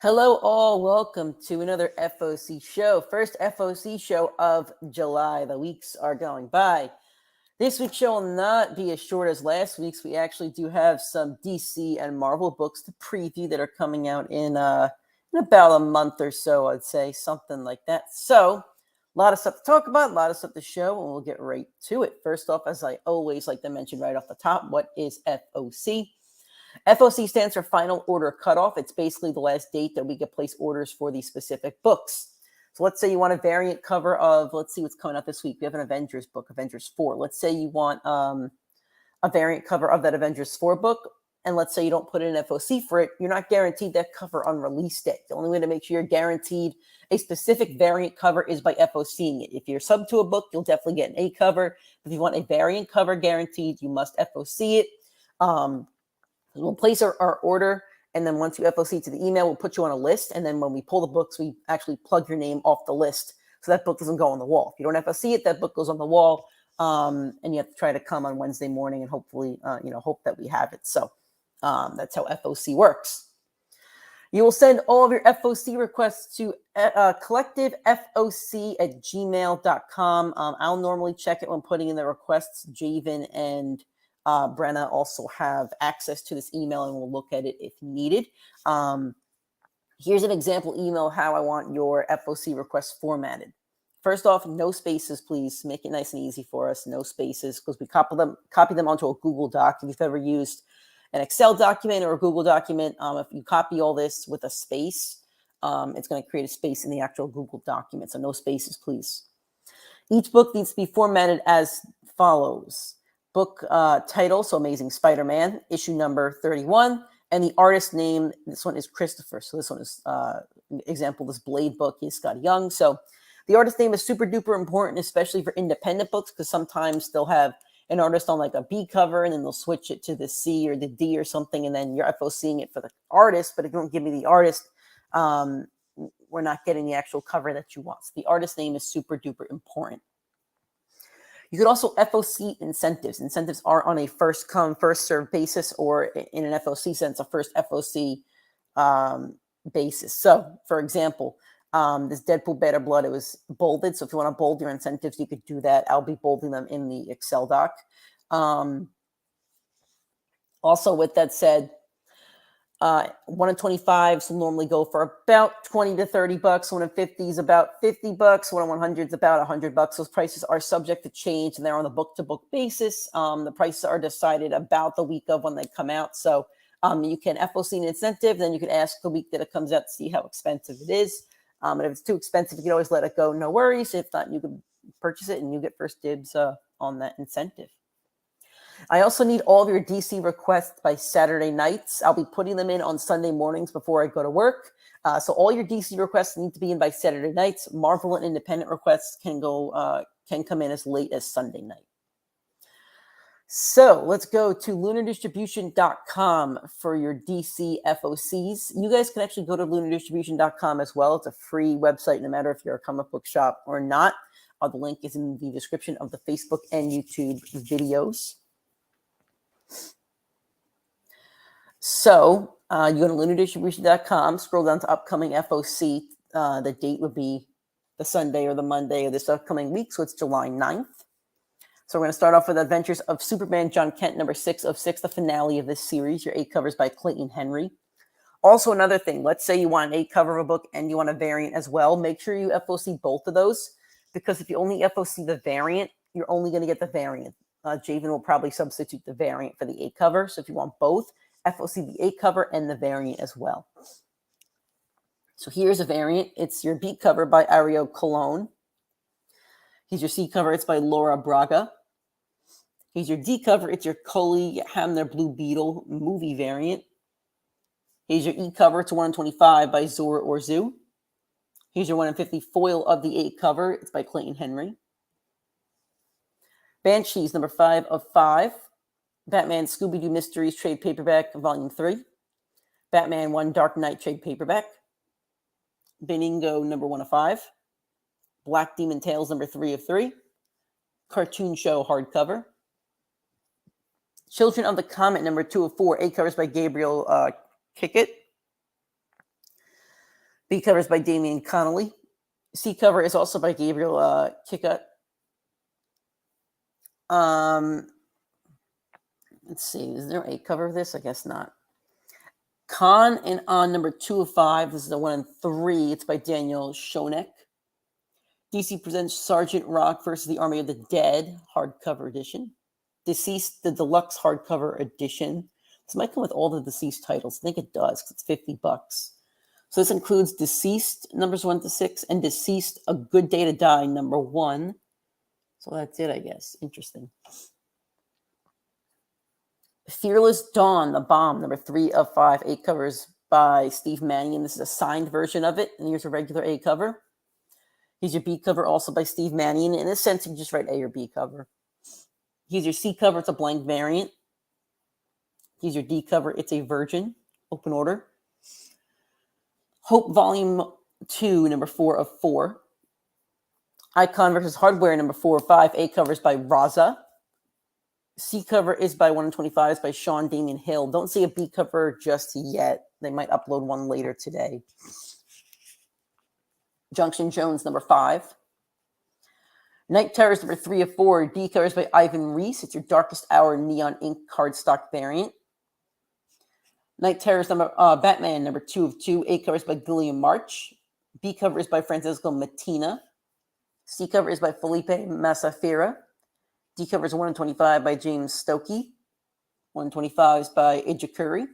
Hello, all. Welcome to another FOC show. First FOC show of July. The weeks are going by. This week's show will not be as short as last week's. We actually do have some DC and Marvel books to preview that are coming out in about a month or so, I'd say, something like that. So, a lot of stuff to talk about, a lot of stuff to show, and we'll get right to it. First off, as I always like to mention right off the top, what is FOC? FOC stands for Final Order Cutoff. It's basically the last date that we can place orders for these specific books. So let's say you want a variant cover of, let's see what's coming out this week. We have an Avengers book, Avengers 4. Let's say you want a variant cover of that Avengers 4 book, and let's say you don't put in an FOC for it. You're not guaranteed that cover on release day. The only way to make sure you're guaranteed a specific variant cover is by FOCing it. If you're sub to a book, you'll definitely get an A cover. If you want a variant cover guaranteed, you must FOC it. We'll place our order, and then once you FOC to the email, we'll put you on a list, and then when we pull the books, we actually plug your name off the list, so that book doesn't go on the wall. If you don't FOC it, that book goes on the wall, and you have to try to come on Wednesday morning and hopefully, hope that we have it. So that's how FOC works. You will send all of your FOC requests to collectivefoc@gmail.com. I'll normally check it when putting in the requests. Javen and Brenna also have access to this email and we'll look at it if needed. Here's an example email how I want your FOC request formatted. First off, no spaces, please. Make it nice and easy for us. No spaces, because we copy them onto a Google Doc. If you've ever used an Excel document or a Google document, if you copy all this with a space, it's going to create a space in the actual Google document. So no spaces, please. Each book needs to be formatted as follows. Book title, so Amazing Spider-Man, issue number 31, and the artist name, this one is Christopher. So this one is, example, this Blade book is Scott Young. So the artist name is super duper important, especially for independent books, because sometimes they'll have an artist on like a B cover, and then they'll switch it to the C or the D or something, and then you're FOCing it for the artist, but if you don't give me the artist, we're not getting the actual cover that you want. So the artist name is super duper important. You could also FOC incentives. Incentives are on a first come, first served basis, or in an FOC sense, a first FOC basis. So, for example, this Deadpool Better Blood, it was bolded. So if you want to bold your incentives, you could do that. I'll be bolding them in the Excel doc. Also, with that said, 1 in 25s will normally go for about 20 to 30 bucks. 1 in 50s about 50 bucks. 1 in 100s about 100 bucks. Those prices are subject to change, and they're on the book-to-book basis. The prices are decided about the week of when they come out. So you can FOC an incentive, then you can ask the week that it comes out to see how expensive it is. And if it's too expensive, you can always let it go. No worries. If not, you can purchase it, and you get first dibs on that incentive. I also need all of your DC requests by Saturday nights. I'll be putting them in on Sunday mornings before I go to work. So all your DC requests need to be in by Saturday nights. Marvel and independent requests can come in as late as Sunday night. So let's go to lunardistribution.com for your DC FOCs. You guys can actually go to lunardistribution.com as well. It's a free website, no matter if you're a comic book shop or not. The link is in the description of the Facebook and YouTube videos. So you go to lunardistribution.com, scroll down to upcoming FOC. The date would be the Sunday or the Monday of this upcoming week, so it's July 9th. So we're going to start off with Adventures of Superman John Kent, number 6 of 6, the finale of this series. Your 8 covers by Clayton Henry. Also, another thing, let's say you want an 8 cover of a book and you want a variant as well. Make sure you FOC both of those, because if you only FOC the variant, you're only going to get the variant. Javen will probably substitute the variant for the 8 cover. So if you want both, FOC the 8 cover and the variant as well. So here's a variant. It's your B cover by Ariel Colon. Here's your C cover. It's by Laura Braga. Here's your D cover. It's your Cully Hamner Blue Beetle movie variant. Here's your E cover. It's 1 in 25 by Zora Orzu. Here's your 1 in 50 foil of the 8 cover. It's by Clayton Henry. Banshees, number 5 of 5. Batman Scooby-Doo Mysteries Trade Paperback, Volume 3. Batman 1 Dark Knight Trade Paperback. Beningo, number 1 of 5. Black Demon Tales, number 3 of 3. Cartoon Show hardcover. Children of the Comet, number 2 of 4. 8 covers by Gabriel Kickett. B cover is by Damian Connolly. C cover is also by Gabriel Kickut. Let's see, is there a cover of this? I guess not. Con and On number 2 of 5. This is the 1 and 3. It's by Daniel Shonek. DC presents Sergeant Rock versus the Army of the Dead, hardcover edition. Deceased, the deluxe hardcover edition. This might come with all the Deceased titles. I think it does because it's $50. So this includes Deceased numbers 1 to 6 and Deceased, A Good Day to Die number 1. So that's it, I guess. Interesting. Fearless Dawn, The Bomb, number 3 of 5. 8 covers by Steve Mannion. This is a signed version of it. And here's a regular A cover. Here's your B cover, also by Steve Mannion. In this sense, you just write A or B cover. Here's your C cover. It's a blank variant. Here's your D cover. It's a virgin, open order. Hope Volume 2, number 4 of 4. Icon versus Hardware, number 4 of 5. A covers by Raza. C cover is by 1 and 25. It's by Sean Damian Hill. Don't see a B cover just yet. They might upload one later today. Junction Jones, number 5. Night Terrors, number 3 of 4. D covers by Ivan Reese. It's your Darkest Hour neon ink cardstock variant. Night Terrors, Batman, number 2 of 2. A covers by Gilliam March. B cover is by Francisco Matina. C cover is by Felipe Masafira. D cover is 1 and 25 by James Stokey. 1 and 25 is by Ijikuri.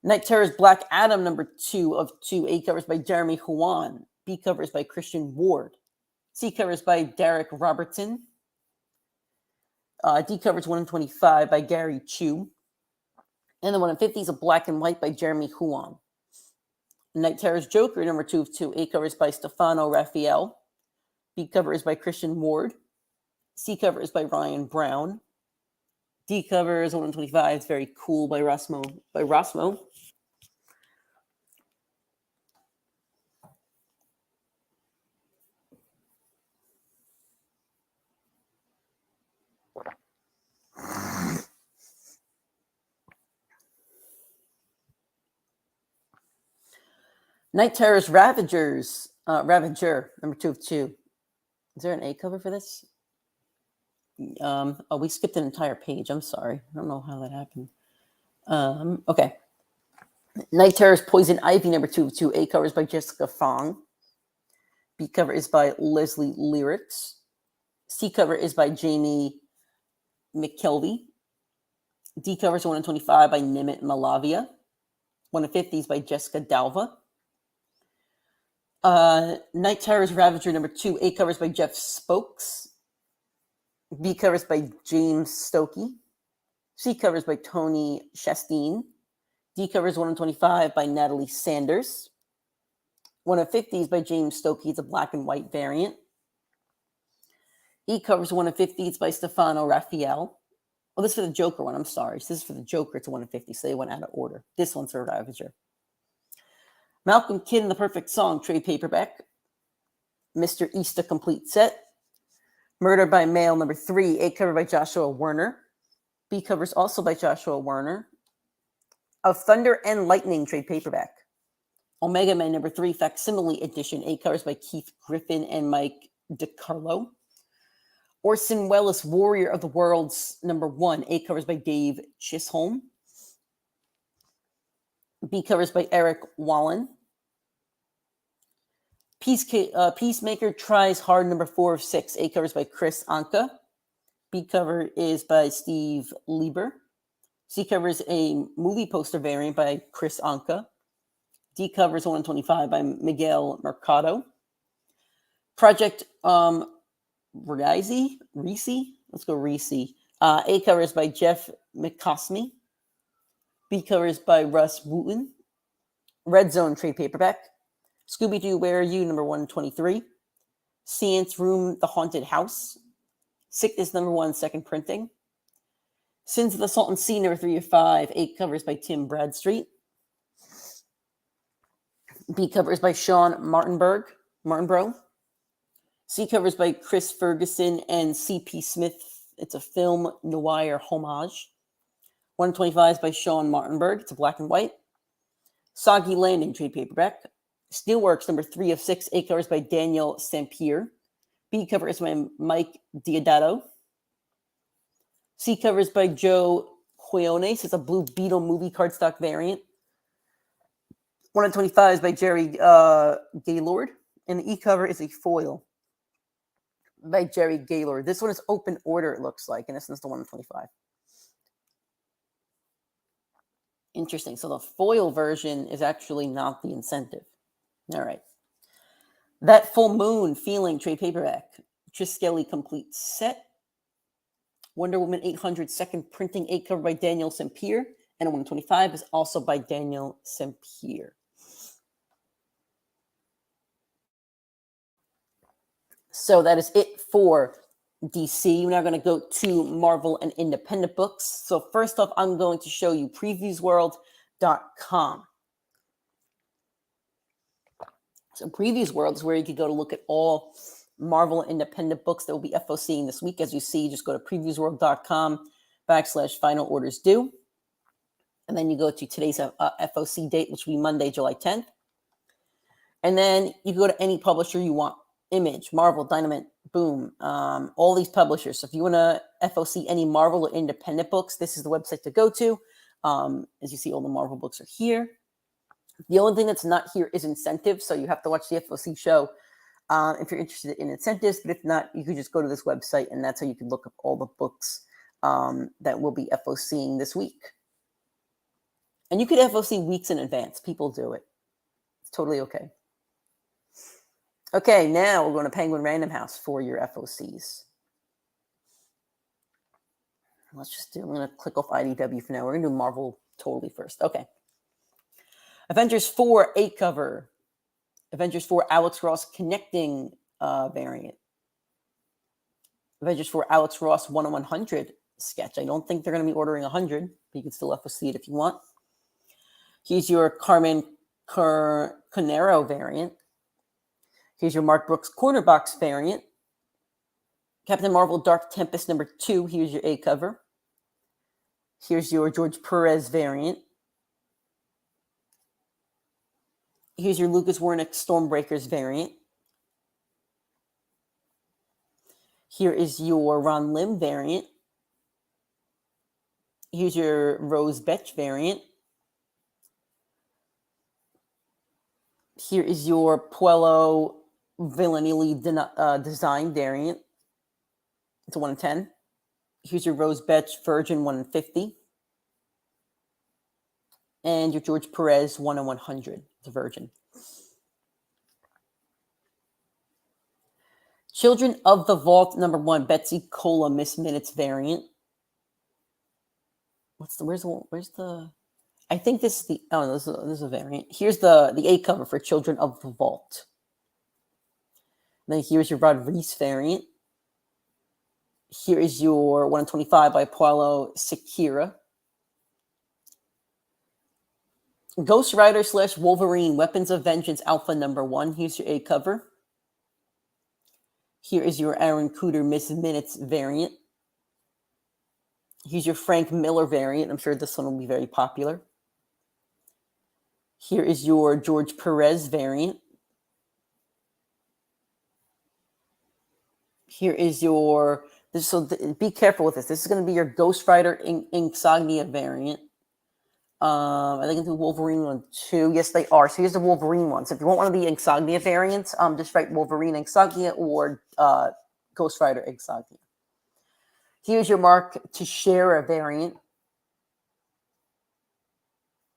Night Terrors Black Adam, number 2 of 2. A covers by Jeremy Huan. B covers by Christian Ward. C covers by Derek Robertson. D covers 1 and 25 by Gary Chu. And the 1 and 50 is a black and white by Jeremy Huan. Night Terrors Joker, number 2 of 2. A covers by Stefano Raphael. B cover is by Christian Ward. C cover is by Ryan Brown. D cover is 1 and 25. It's very cool by Rosmo. Night Terrors Ravager, number 2 of 2. Is there an A cover for this? We skipped an entire page. I'm sorry. I don't know how that happened. Okay. Night Terrors Poison Ivy, number 2 of 2. A cover is by Jessica Fong. B cover is by Leslie Lyrics. C cover is by Jamie McKelvey. D cover is 1 and 25 by Nimit Malavia. 1 and 50 is by Jessica Dalva. Night Terrors Ravager, number 2. A covers by Jeff Spokes. B covers by James Stokey. C covers by Tony Shasteen. D covers 1 and 25 by Natalie Sanders. 1 and 50 is by James Stokey. It's a black and white variant. E covers 1 and 50. It's by Stefano Raphael. Oh, this is for the Joker one. I'm sorry. So this is for the Joker. It's a 1 and 50. So they went out of order. This one's for Ravager. Malcolm Kidd and the Perfect Song, trade paperback. Mr. Easter complete set. Murder by Mail, number 3. A cover by Joshua Werner. B covers also by Joshua Werner. Of Thunder and Lightning, trade paperback. Omega Man, number 3, facsimile edition. A covers by Keith Griffin and Mike DiCarlo. Orson Welles, Warrior of the Worlds, number 1. A covers by Dave Chisholm. B covers by Eric Wallen. Peacemaker Tries Hard, number 4 of 6. A covers by Chris Anka. B cover is by Steve Lieber. C cover is a movie poster variant by Chris Anka. D cover is 1 and 25 by Miguel Mercado. Project Reese. Let's go Reese. A cover is by Jeff McCosme. B cover is by Russ Wooten. Red Zone trade paperback. Scooby-Doo, Where Are You, number 123. Seance Room, The Haunted House. Sickness, number 1, second printing. Sins of the Salton Sea, number 3 of 5. 8 covers by Tim Bradstreet. B covers by Sean Martinbro. C covers by Chris Ferguson and C.P. Smith. It's a film noir homage. 125 is by Sean Martinberg. It's a black and white. Soggy Landing trade paperback. Steelworks, number 3 of 6. A cover is by Daniel Sampier. B cover is by Mike Diodato. C cover is by Joe Quiones. It's a Blue Beetle movie cardstock variant. 1 in 25 is by Jerry Gaylord. And the E cover is a foil by Jerry Gaylord. This one is open order, it looks like, and this one's the 1 in 25. Interesting. So the foil version is actually not the incentive. All right. That Full Moon Feeling trade paperback. Triskelly complete set. Wonder Woman 800 second printing, A cover by Daniel Sampier. And 1 in 25 is also by Daniel Sampier. So that is it for DC. We're now going to go to Marvel and independent books. So first off, I'm going to show you previewsworld.com. So Previews World is where you could go to look at all Marvel independent books that will be FOCing this week. As you see, just go to previewsworld.com/final orders due. And then you go to today's FOC date, which will be Monday, July 10th. And then you go to any publisher you want. Image, Marvel, Dynamite, Boom, all these publishers. So if you want to FOC any Marvel or independent books, this is the website to go to. As you see, all the Marvel books are here. The only thing that's not here is incentives. So you have to watch the FOC show if you're interested in incentives. But if not, you could just go to this website, and that's how you can look up all the books that will be FOCing this week. And you could FOC weeks in advance. People do it. It's totally okay. Okay, now we're going to Penguin Random House for your FOCs. I'm going to click off IDW for now. We're going to do Marvel totally first. Okay. Avengers 4 A cover. Avengers 4 Alex Ross connecting variant. Avengers 4 Alex Ross 1/100 sketch. I don't think they're going to be ordering 100, but you can still FOC it if you want. Here's your Carmen Carnero variant. Here's your Mark Brooks corner box variant. Captain Marvel Dark Tempest number 2. Here's your A cover. Here's your George Perez variant. Here's your Lucas Wernick Stormbreakers variant. Here is your Ron Lim variant. Here's your Rose Betch variant. Here is your Puello Villanelli design variant. It's a 1 in 10. Here's your Rose Betch Virgin 1 in 50. And your George Perez 1 in 100. It's a Virgin. Children of the Vault #1 Betsy Cola Miss Minutes variant. Where's the I think this is this is a variant. Here's the A cover for Children of the Vault. And then here's your Rod Reese variant. Here is your 1 in 25 by Paulo Siqueira. Ghost Rider / Wolverine Weapons of Vengeance Alpha #1. Here's your A cover. Here is your Aaron Cooter Miss Minutes variant. Here's your Frank Miller variant. I'm sure this one will be very popular. Here is your George Perez variant. Here is your, be careful with this. This is going to be your Ghost Rider Insomnia variant. I think it's the Wolverine one too. Yes, they are. So here's the Wolverine ones. If you want one of the Insomnia variants, just write Wolverine Insomnia or Ghost Rider Insomnia. Here's your Mark Teixeira variant.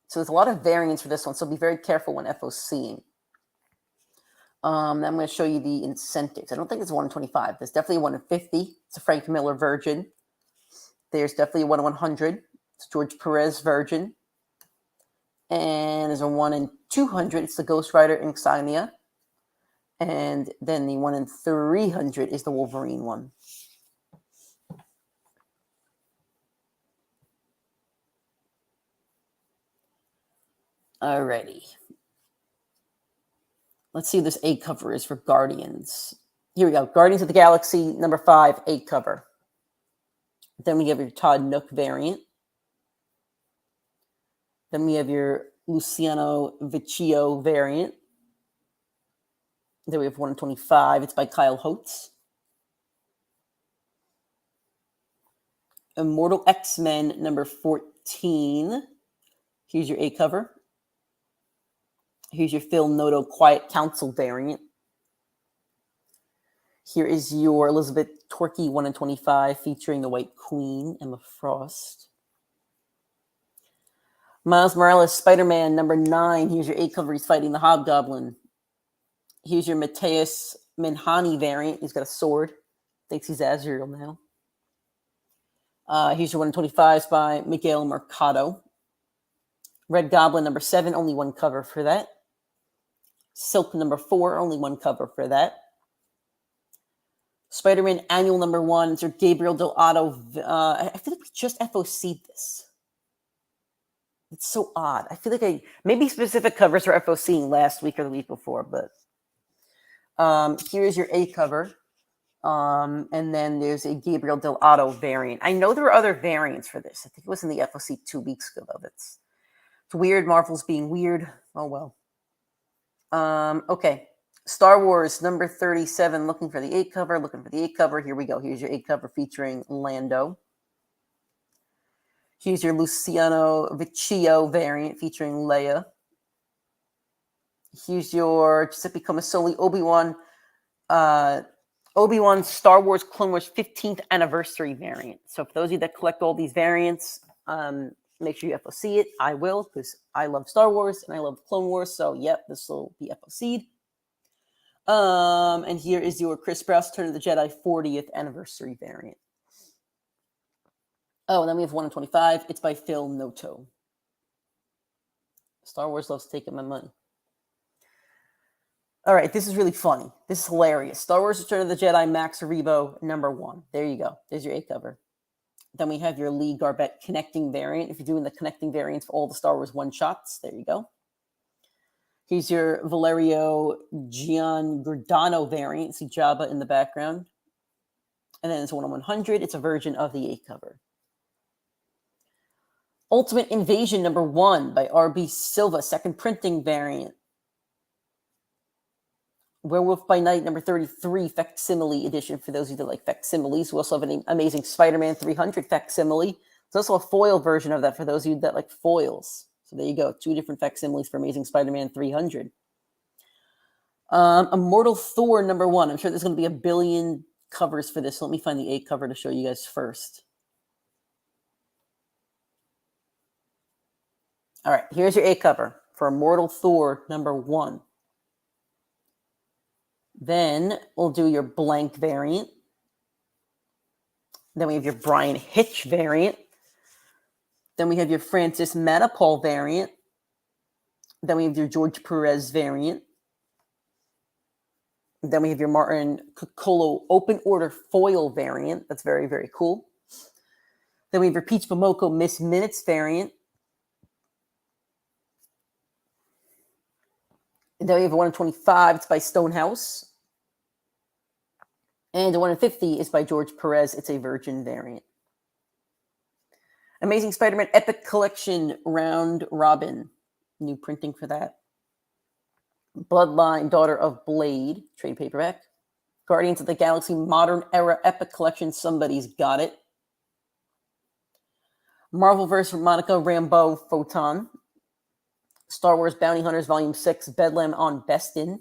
So there's a lot of variants for this one, so be very careful when FOCing. I'm going to show you the incentives. I don't think it's 1 in 25. There's definitely 1 in 50. It's a Frank Miller Virgin. There's definitely a 1 in 100. It's George Perez Virgin. And there's a 1 in 200. It's the Ghost Rider Insomnia. And then the 1 in 300 is the Wolverine one. Alrighty. Let's see what this A cover is for Guardians. Here we go. Guardians of the Galaxy #5 A cover. Then we have your Todd Nook variant. Then we have your Luciano Vecchio variant. Then we have 125. It's by Kyle Holtz. Immortal X-Men number 14. Here's your A cover. Here's your Phil Noto Quiet Council variant. Here is your Elizabeth Torquay 1 in 25 featuring the White Queen, Emma Frost. Miles Morales Spider-Man number 9. Here's your A cover. He's fighting the Hobgoblin. Here's your Mateus Minhani variant. He's got a sword. Thinks he's Azrael now. Here's your 1 in 25 by Miguel Mercado. Red Goblin number 7. Only one cover for that. Silk number 4. Only one cover for that. Spider-Man Annual number 1. It's your Gabriel Del Otto. I feel like we just FOC'd this. It's so odd. I feel like maybe specific covers were FOCing last week or the week before, but here's your A cover. And then there's a Gabriel Del Otto variant. I know there were other variants for this. I think it was in the FOC 2 weeks ago, though. It's weird. Marvel's being weird. Oh, well. Okay. Star Wars number 37. Looking for the A cover. Looking for the A cover. Here we go. Here's your A cover featuring Lando. Here's your Luciano Vecchio variant featuring Leia. Here's your Giuseppe Comasoli Obi-Wan Star Wars Clone Wars 15th anniversary variant. So for those of you that collect all these variants, make sure you FOC it. I will, because I love Star Wars and I love Clone Wars. So yep, this will be FOC'd. And here is your Chris Sprouse Return of the Jedi 40th anniversary variant. Oh, and then we have 1 in 25. It's by Phil Noto. Star Wars loves taking my money. All right, this is really funny. This is hilarious. Star Wars Return of the Jedi Max Rebo number 1. There you go. There's your A cover. Then we have your Lee Garbett connecting variant. If you're doing the connecting variants for all the Star Wars one-shots, there you go. Here's your Valerio Giangiordano variant. See Jabba in the background. And then it's 1 in 100. It's a version of the A cover. Ultimate Invasion number 1 by R.B. Silva, second printing variant. Werewolf by Night number 33 facsimile edition for those of you that like facsimiles. We also have an amazing Spider-Man 300 facsimile. There's also a foil version of that for those of you that like foils. So there you go. 2 different facsimiles for Amazing Spider-Man 300. Immortal Thor number 1. I'm sure there's going to be a billion covers for this. So let me find the A cover to show you guys first. All right, here's your A cover for Immortal Thor number 1. Then we'll do your blank variant. Then we have your Brian Hitch variant. Then we have your Francis Manapul variant. Then we have your George Perez variant. Then we have your Martin Coccolo open order foil variant. That's very, very cool. Then we have your Peach Momoko Miss Minutes variant. And then we have a 1 in 25. It's by Stonehouse. And the 1 in 50 is by George Perez. It's a Virgin variant. Amazing Spider-Man Epic Collection Round Robin. New printing for that. Bloodline Daughter of Blade. Trade paperback. Guardians of the Galaxy Modern Era Epic Collection. Somebody's got it. Marvelverse Monica Rambeau Photon. Star Wars Bounty Hunters Volume 6, Bedlam on Bestin.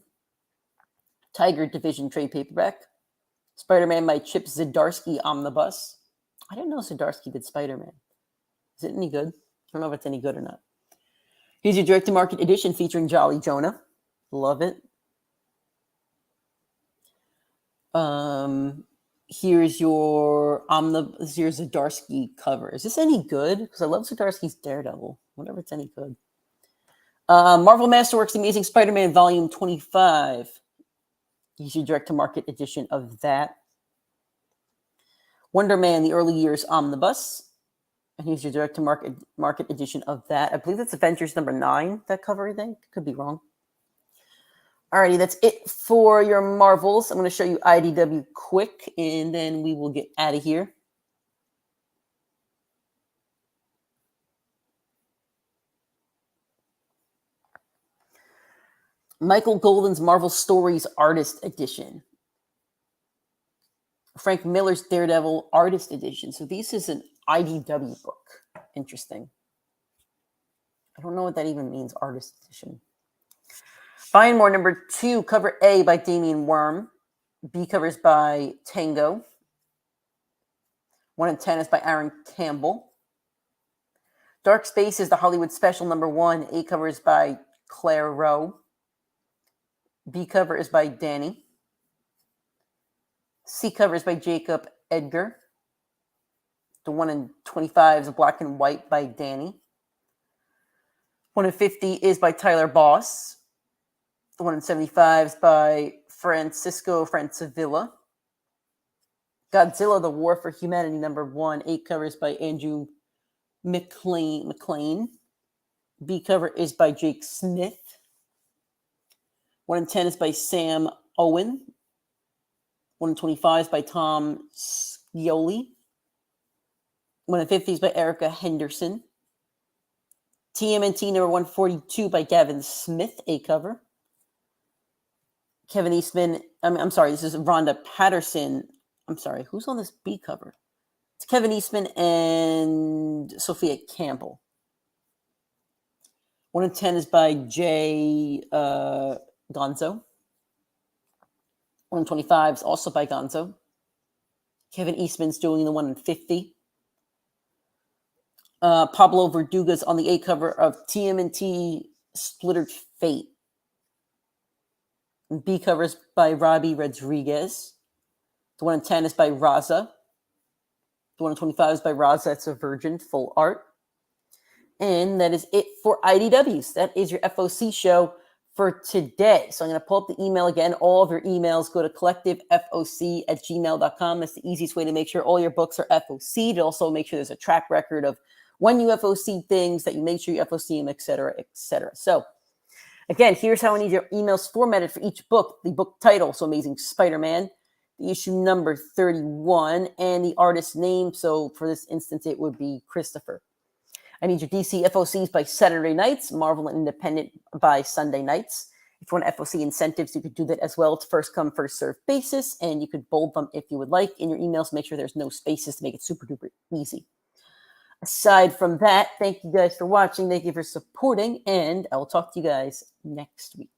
Tiger Division trade paperback. Spider-Man by Chip Zdarsky Omnibus. I didn't know Zdarsky did Spider-Man. Is it any good? I don't know if it's any good or not. Here's your direct-to-market edition featuring Jolly Jonah. Love it. Here's your Zdarsky cover. Is this any good? Because I love Zdarsky's Daredevil. Wonder if it's any good. Marvel Masterworks Amazing Spider-Man Volume 25. Here's your direct-to-market edition of that. Wonder Man, The Early Years Omnibus. And here's your direct-to-market edition of that. I believe that's Avengers number 9, that cover, I think. Could be wrong. Alrighty, that's it for your Marvels. I'm going to show you IDW quick, and then we will get out of here. Michael Golden's Marvel Stories Artist Edition. Frank Miller's Daredevil Artist Edition. So this is an IDW book. Interesting. I don't know what that even means, Artist Edition. Find More number 2, cover A by Damian Worm. B covers by Tango. 1 and 10 is by Aaron Campbell. Dark Space is the Hollywood Special number 1. A cover is by Claire Rowe. B cover is by Danny. C cover is by Jacob Edgar. The 1 in 25 is Black and White by Danny. 1 in 50 is by Tyler Boss. The 1 in 75 is by Francisco Francavilla. Godzilla, The War for Humanity, number 1. 8 covers by Andrew McLean. B cover is by Jake Smith. 1 in 10 is by Sam Owen. 1 in 25 is by Tom Scioli. 1 in 50 is by Erica Henderson. TMNT number 142 by Gavin Smith, A cover. Kevin Eastman, I'm sorry, this is Rhonda Patterson. I'm sorry, who's on this B cover? It's Kevin Eastman and Sophia Campbell. 1 in 10 is by Jay Gonzo. 1 in 25 is also by Gonzo. Kevin Eastman's doing the 1 in 50. Pablo Verduga's on the A cover of TMNT Splittered Fate. And B covers by Robbie Rodriguez. The 1 in 10 is by Raza. The 1 in 25 is by Raza. It's a Virgin, full art. And that is it for IDWs. That is your FOC show for today. So I'm going to pull up the email again. All of your emails go to collectivefoc@gmail.com. That's the easiest way to make sure all your books are FOC'd. Also make sure there's a track record of when you FOC things, that you make sure you FOC them, et cetera, et cetera. So again, here's how I need your emails formatted for each book. The book title, so Amazing Spider-Man, the issue number 31, and the artist's name. So for this instance, it would be Christopher. I need your DC FOCs by Saturday nights, Marvel and Independent by Sunday nights. If you want FOC incentives, you could do that as well. It's first come, first served basis, and you could bold them if you would like. In your emails, make sure there's no spaces to make it super duper easy. Aside from that, thank you guys for watching. Thank you for supporting, and I will talk to you guys next week.